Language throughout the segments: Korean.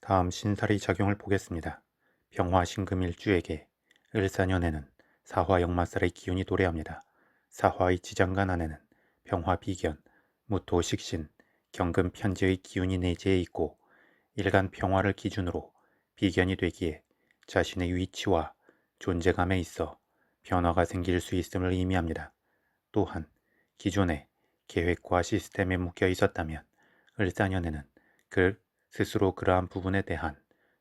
다음 신살이 작용을 보겠습니다. 병화신금일주에게 을사년에는 사화역마살의 기운이 도래합니다. 사화의 지장간 안에는 병화비견, 무토식신, 경금편지의 기운이 내재해 있고 일간 평화를 기준으로 비견이 되기에 자신의 위치와 존재감에 있어 변화가 생길 수 있음을 의미합니다. 또한 기존의 계획과 시스템에 묶여 있었다면 을사년에는 스스로 그러한 부분에 대한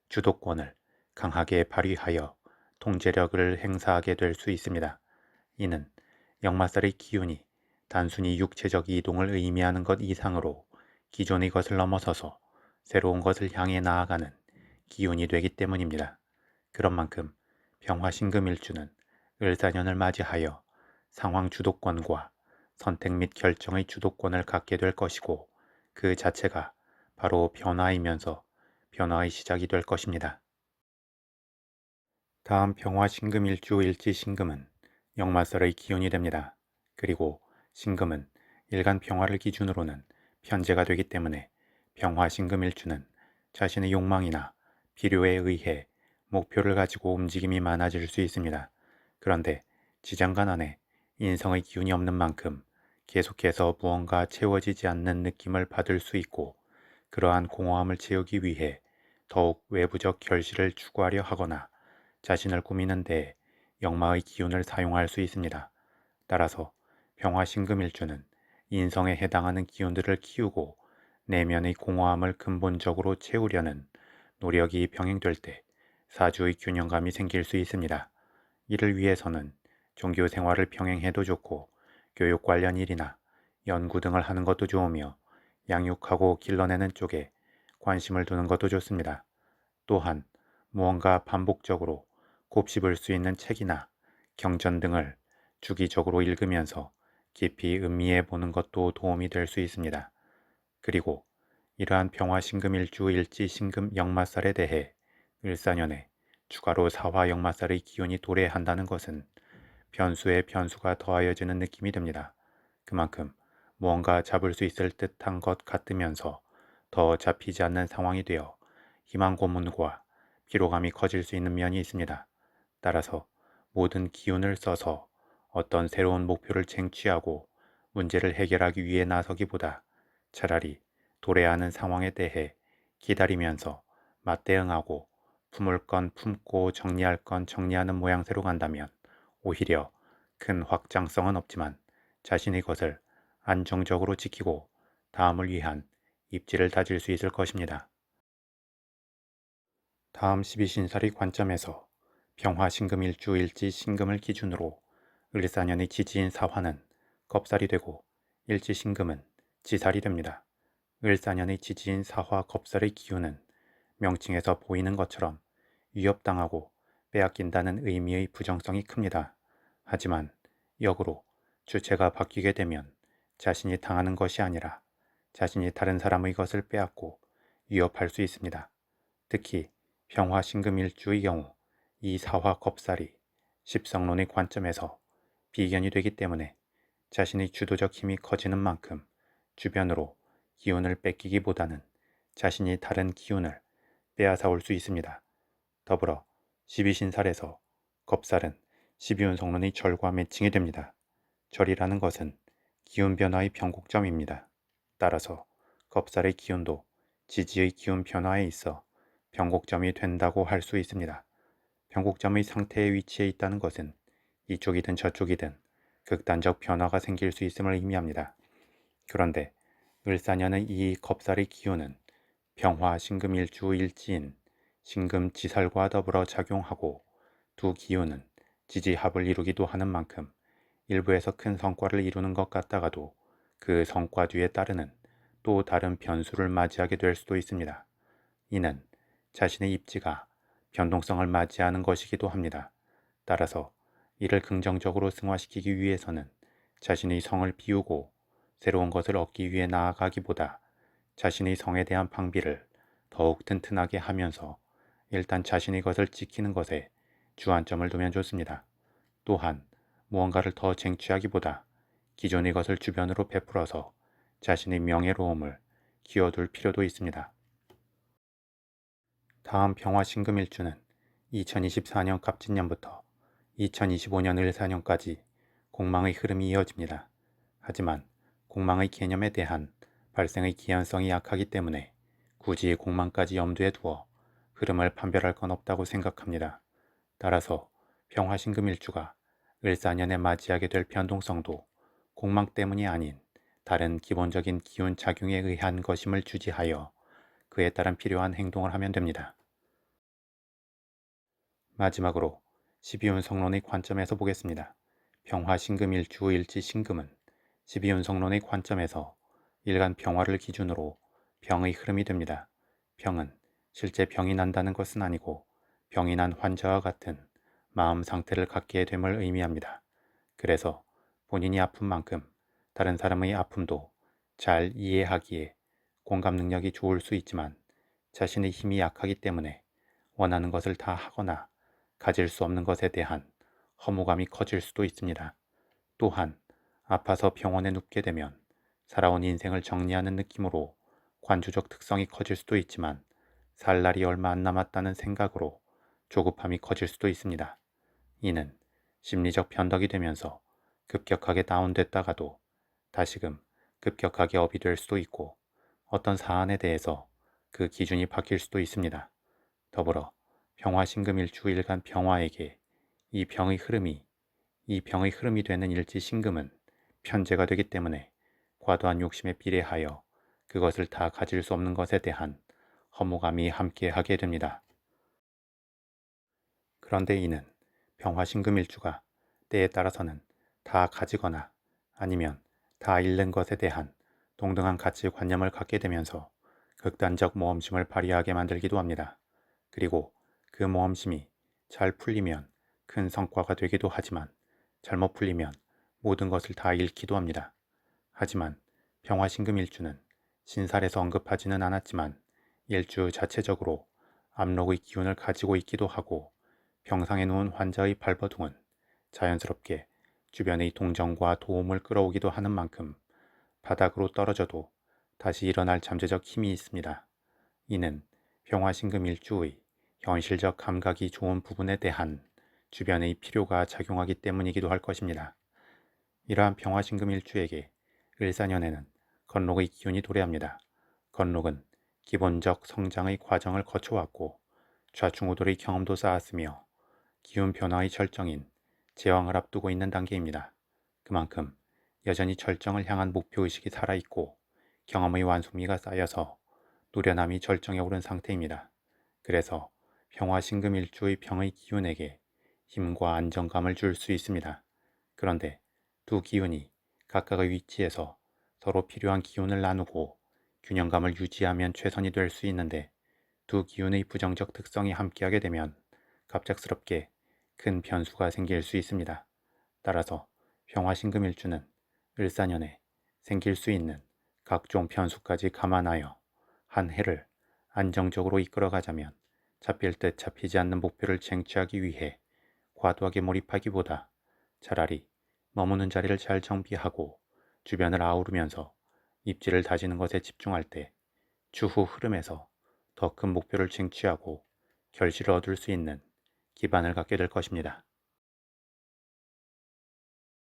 주도권을 강하게 발휘하여 통제력을 행사하게 될 수 있습니다. 이는 역마살의 기운이 단순히 육체적 이동을 의미하는 것 이상으로 기존의 것을 넘어서서 새로운 것을 향해 나아가는 기운이 되기 때문입니다. 그런 만큼 병화신금일주는 을사년을 맞이하여 상황 주도권과 선택 및 결정의 주도권을 갖게 될 것이고 그 자체가 바로 변화이면서 변화의 시작이 될 것입니다. 다음 병화신금일주 일지신금은 역마살의 기운이 됩니다. 그리고 신금은 일간 평화를 기준으로는 편제가 되기 때문에 병화신금일주는 자신의 욕망이나 필요에 의해 목표를 가지고 움직임이 많아질 수 있습니다. 그런데 지장간 안에 인성의 기운이 없는 만큼 계속해서 무언가 채워지지 않는 느낌을 받을 수 있고 그러한 공허함을 채우기 위해 더욱 외부적 결실을 추구하려 하거나 자신을 꾸미는 데 역마의 기운을 사용할 수 있습니다. 따라서 병화신금일주는 인성에 해당하는 기운들을 키우고 내면의 공허함을 근본적으로 채우려는 노력이 병행될 때 사주의 균형감이 생길 수 있습니다. 이를 위해서는 종교 생활을 병행해도 좋고 교육 관련 일이나 연구 등을 하는 것도 좋으며 양육하고 길러내는 쪽에 관심을 두는 것도 좋습니다. 또한 무언가 반복적으로 곱씹을 수 있는 책이나 경전 등을 주기적으로 읽으면서 깊이 음미해 보는 것도 도움이 될 수 있습니다. 그리고 이러한 병화신금일주 일지신금 역마살에 대해 을사년에 추가로 사화역마살의 기운이 도래한다는 것은 변수에 변수가 더하여지는 느낌이 듭니다. 그만큼 무언가 잡을 수 있을 듯한 것 같으면서 더 잡히지 않는 상황이 되어 희망 고문과 피로감이 커질 수 있는 면이 있습니다. 따라서 모든 기운을 써서 어떤 새로운 목표를 쟁취하고 문제를 해결하기 위해 나서기보다 차라리 도래하는 상황에 대해 기다리면서 맞대응하고 품을 건 품고 정리할 건 정리하는 모양새로 간다면 오히려 큰 확장성은 없지만 자신의 것을 안정적으로 지키고 다음을 위한 입지를 다질 수 있을 것입니다. 다음 12신살의 관점에서 병화신금일주 일지신금을 기준으로 을사년의 지지인 사화는 겁살이 되고 일지신금은 지살이 됩니다. 을사년의 지지인 사화 겁살의 기운은 명칭에서 보이는 것처럼 위협당하고 빼앗긴다는 의미의 부정성이 큽니다. 하지만 역으로 주체가 바뀌게 되면 자신이 당하는 것이 아니라 자신이 다른 사람의 것을 빼앗고 위협할 수 있습니다. 특히 병화신금일주의 경우 이 사화 겁살이 십성론의 관점에서 비견이 되기 때문에 자신의 주도적 힘이 커지는 만큼 주변으로 기운을 뺏기기보다는 자신이 다른 기운을 빼앗아올 수 있습니다. 더불어 십이신살에서 겁살은 십이운성론의 절과 매칭이 됩니다. 절이라는 것은 기운 변화의 변곡점입니다. 따라서 겁살의 기운도 지지의 기운 변화에 있어 변곡점이 된다고 할 수 있습니다. 변곡점의 상태에 위치해 있다는 것은 이쪽이든 저쪽이든 극단적 변화가 생길 수 있음을 의미합니다. 그런데 을사년의 이 겁살의 기운은 병화 신금일주 일지인 신금지살과 더불어 작용하고 두 기운은 지지합을 이루기도 하는 만큼 일부에서 큰 성과를 이루는 것 같다가도 그 성과 뒤에 따르는 또 다른 변수를 맞이하게 될 수도 있습니다. 이는 자신의 입지가 변동성을 맞이하는 것이기도 합니다. 따라서 이를 긍정적으로 승화시키기 위해서는 자신의 성을 비우고 새로운 것을 얻기 위해 나아가기보다 자신의 성에 대한 방비를 더욱 튼튼하게 하면서 일단 자신의 것을 지키는 것에 주안점을 두면 좋습니다. 또한 무언가를 더 쟁취하기보다 기존의 것을 주변으로 베풀어서 자신의 명예로움을 키워둘 필요도 있습니다. 다음 평화신금일주는 2024년 갑진년부터 2025년 을사년까지 공망의 흐름이 이어집니다. 하지만 공망의 개념에 대한 발생의 기한성이 약하기 때문에 굳이 공망까지 염두에 두어 흐름을 판별할 건 없다고 생각합니다. 따라서 평화신금일주가 을사년에 맞이하게 될 변동성도 공망 때문이 아닌 다른 기본적인 기운 작용에 의한 것임을 주지하여 그에 따른 필요한 행동을 하면 됩니다. 마지막으로 12운성론의 관점에서 보겠습니다. 평화신금일주 일지신금은 12운성론의 관점에서 일간 평화를 기준으로 병의 흐름이 됩니다. 병은 실제 병이 난다는 것은 아니고 병이 난 환자와 같은 마음 상태를 갖게 됨을 의미합니다. 그래서 본인이 아픈 만큼 다른 사람의 아픔도 잘 이해하기에 공감 능력이 좋을 수 있지만 자신의 힘이 약하기 때문에 원하는 것을 다 하거나 가질 수 없는 것에 대한 허무감이 커질 수도 있습니다. 또한 아파서 병원에 눕게 되면 살아온 인생을 정리하는 느낌으로 관조적 특성이 커질 수도 있지만 살 날이 얼마 안 남았다는 생각으로 조급함이 커질 수도 있습니다. 이는 심리적 변덕이 되면서 급격하게 다운됐다가도 다시금 급격하게 업이 될 수도 있고 어떤 사안에 대해서 그 기준이 바뀔 수도 있습니다. 더불어 평화신금일주 일간 평화에게 이 병의 흐름이 되는 일지신금은 편재가 되기 때문에 과도한 욕심에 비례하여 그것을 다 가질 수 없는 것에 대한 허무감이 함께하게 됩니다. 그런데 이는 평화신금일주가 때에 따라서는 다 가지거나 아니면 다 잃는 것에 대한 동등한 가치관념을 갖게 되면서 극단적 모험심을 발휘하게 만들기도 합니다. 그리고 그 모험심이 잘 풀리면 큰 성과가 되기도 하지만 잘못 풀리면 모든 것을 다 잃기도 합니다. 하지만 평화신금일주는 신살에서 언급하지는 않았지만 일주 자체적으로 압록의 기운을 가지고 있기도 하고 병상에 누운 환자의 발버둥은 자연스럽게 주변의 동정과 도움을 끌어오기도 하는 만큼 바닥으로 떨어져도 다시 일어날 잠재적 힘이 있습니다. 이는 평화신금일주의 현실적 감각이 좋은 부분에 대한 주변의 필요가 작용하기 때문이기도 할 것입니다. 이러한 평화신금일주에게 을사년에는 건록의 기운이 도래합니다. 건록은 기본적 성장의 과정을 거쳐왔고 좌충우돌의 경험도 쌓았으며 기운 변화의 절정인 제왕을 앞두고 있는 단계입니다. 그만큼 여전히 절정을 향한 목표의식이 살아있고 경험의 완숙미가 쌓여서 노련함이 절정에 오른 상태입니다. 그래서 평화신금일주의 병의 기운에게 힘과 안정감을 줄 수 있습니다. 그런데 두 기운이 각각의 위치에서 서로 필요한 기운을 나누고 균형감을 유지하면 최선이 될 수 있는데 두 기운의 부정적 특성이 함께하게 되면 갑작스럽게 큰 변수가 생길 수 있습니다. 따라서 평화신금일주는 을사년에 생길 수 있는 각종 변수까지 감안하여 한 해를 안정적으로 이끌어가자면 잡힐 듯 잡히지 않는 목표를 쟁취하기 위해 과도하게 몰입하기보다 차라리 머무는 자리를 잘 정비하고 주변을 아우르면서 입지를 다지는 것에 집중할 때 추후 흐름에서 더 큰 목표를 쟁취하고 결실을 얻을 수 있는 기반을 갖게 될 것입니다.